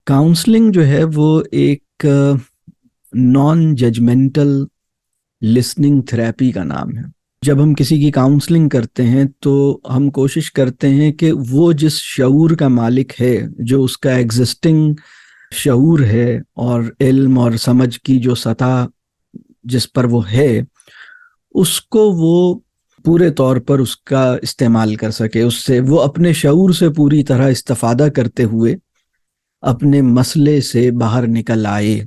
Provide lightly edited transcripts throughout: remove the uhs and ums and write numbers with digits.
Counselling जो है वो एक नॉन जजमेंटल लिसनिंग थेरेपी का नाम है। जब हम किसी की काउंसलिंग करते हैं तो हम कोशिश करते हैं कि वो जिस शऊर का मालिक है, जो उसका एग्जिस्टिंग शऊर है और इल्म और समझ की जो सतह जिस पर वो है, उसको वो पूरे तौर पर उसका इस्तेमाल कर सके, उससे वो अपने शऊर से पूरी तरह इस्तिफादा करते हुए अपने मसले से बाहर निकल आए।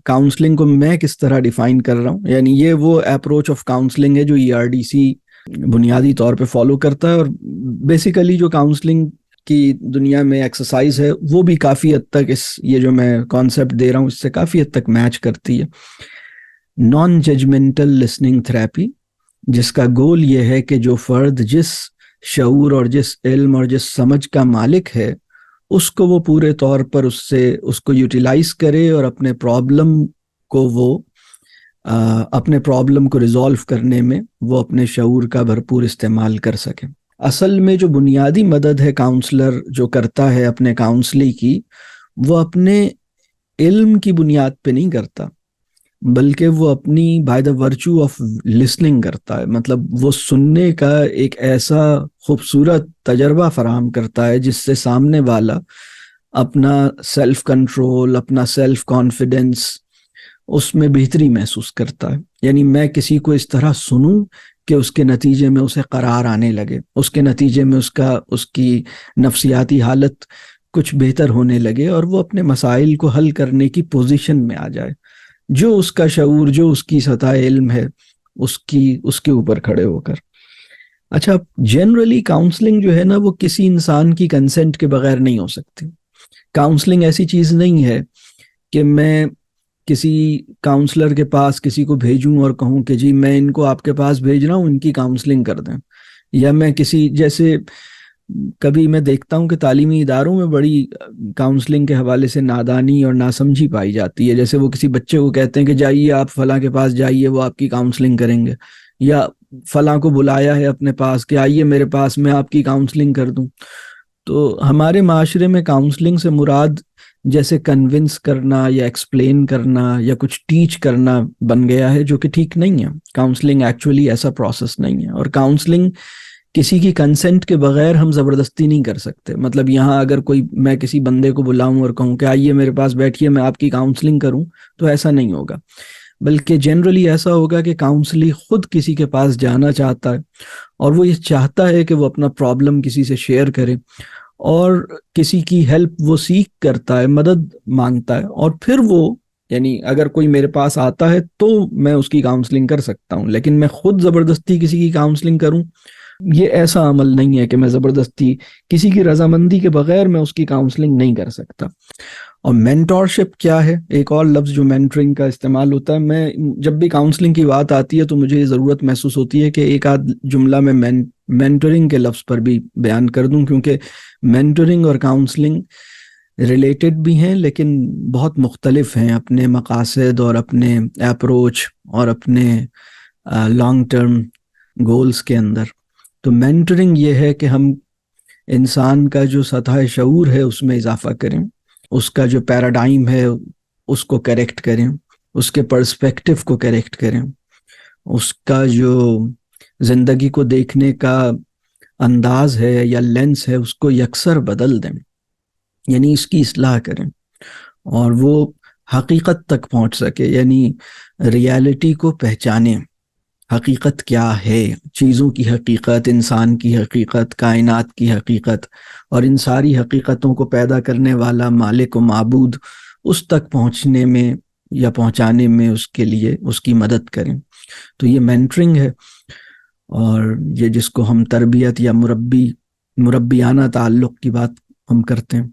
काउंसलिंग को मैं किस तरह डिफाइन कर रहा हूँ, यानी ये वो अप्रोच ऑफ काउंसलिंग है जो ERDC बुनियादी तौर पे फॉलो करता है, और बेसिकली जो काउंसलिंग की दुनिया में एक्सरसाइज है वो भी काफ़ी हद तक ये जो मैं कॉन्सेप्ट दे रहा हूँ इससे काफ़ी हद तक मैच करती है। नॉन जजमेंटल लिसनिंग थेरेपी, जिसका गोल ये है कि जो फ़र्द जिस शऊर और जिस इल्म और जिस समझ का मालिक है, उसको वो पूरे तौर पर उसको यूटिलाइज करे और अपने प्रॉब्लम को रिजॉल्व करने में वो अपने शऊर का भरपूर इस्तेमाल कर सके। असल में जो बुनियादी मदद है काउंसलर जो करता है अपने काउंसली की, वो अपने इल्म की बुनियाद पे नहीं करता, बल्कि वो अपनी by the virtue of listening करता है। मतलब वो सुनने का एक ऐसा खूबसूरत तजर्बा फराहम करता है जिससे सामने वाला अपना सेल्फ कंट्रोल, अपना सेल्फ कॉन्फिडेंस, उसमें बेहतरी महसूस करता है। यानी मैं किसी को इस तरह सुनूं कि उसके नतीजे में उसे करार आने लगे, उसके नतीजे में उसकी नफ्सियाती हालत कुछ बेहतर होने लगे और वो अपने मसाइल को हल करने की पोजीशन में आ जाए, जो उसका शऊर, जो उसकी सतह इल्म है, उसके ऊपर खड़े होकर। अच्छा, जनरली काउंसलिंग जो है ना, वो किसी इंसान की कंसेंट के बगैर नहीं हो सकती। काउंसलिंग ऐसी चीज़ नहीं है कि मैं किसी काउंसलर के पास किसी को भेजूं और कहूं कि जी मैं इनको आपके पास भेज रहा हूं, इनकी काउंसलिंग कर दें। या मैं जैसे कभी मैं देखता हूं कि तालीमी इदारों में बड़ी काउंसलिंग के हवाले से नादानी और नासमझी पाई जाती है। जैसे वो किसी बच्चे को कहते हैं कि जाइए आप फलां के पास जाइए, वो आपकी काउंसलिंग करेंगे, या फलां को बुलाया है अपने पास कि आइए मेरे पास, मैं आपकी काउंसलिंग कर दूं। तो हमारे माशरे में काउंसलिंग से मुराद जैसे कन्विंस करना या एक्सप्लेन करना या कुछ टीच करना बन गया है, जो कि ठीक नहीं है। काउंसलिंग एक्चुअली ऐसा प्रोसेस नहीं है, और काउंसलिंग किसी की कंसेंट के बगैर हम ज़बरदस्ती नहीं कर सकते। मतलब यहाँ अगर मैं किसी बंदे को बुलाऊं और कहूँ कि आइए मेरे पास बैठिए, मैं आपकी काउंसलिंग करूं, तो ऐसा नहीं होगा। बल्कि जनरली ऐसा होगा कि काउंसली खुद किसी के पास जाना चाहता है और वो ये चाहता है कि वो अपना प्रॉब्लम किसी से शेयर करे, और किसी की हेल्प वो सीख करता है, मदद मांगता है, और फिर वो, यानी अगर कोई मेरे पास आता है तो मैं उसकी काउंसलिंग कर सकता हूँ, लेकिन मैं खुद ज़बरदस्ती किसी की काउंसलिंग करूँ, ये ऐसा अमल नहीं है कि मैं ज़बरदस्ती किसी की रजामंदी के बगैर मैं उसकी काउंसलिंग नहीं कर सकता। और मेंटोरशिप क्या है, एक और लफ्ज़ जो मेंटरिंग का इस्तेमाल होता है। मैं जब भी काउंसलिंग की बात आती है तो मुझे ये ज़रूरत महसूस होती है कि एक आध जुमला में मेंटरिंग के लफ्ज़ पर भी बयान कर दूं, क्योंकि मेंटरिंग और काउंसलिंग रिलेटेड भी हैं लेकिन बहुत मुख्तलिफ हैं अपने मकासद और अपने अप्रोच और अपने लॉन्ग टर्म गोल्स के अंदर। तो मेंटरिंग ये है कि हम इंसान का जो सतह शऊर है उसमें इजाफा करें, उसका जो पैराडाइम है उसको करेक्ट करें, उसके पर्सपेक्टिव को करेक्ट करें, उसका जो ज़िंदगी को देखने का अंदाज है या लेंस है उसको यकसर बदल दें, यानी इसकी इस्लाह करें और वो हकीकत तक पहुंच सके, यानी रियलिटी को पहचाने। हकीकत क्या है, चीज़ों की हकीकत, इंसान की हकीकत, कायनात की हकीकत, और इन सारी हकीकतों को पैदा करने वाला मालिक व माबूद, उस तक पहुंचने में या पहुंचाने में उसके लिए उसकी मदद करें। तो ये मेंटरिंग है, और ये जिसको हम तरबियत या मुरब्बियाना ताल्लुक़ की बात हम करते हैं।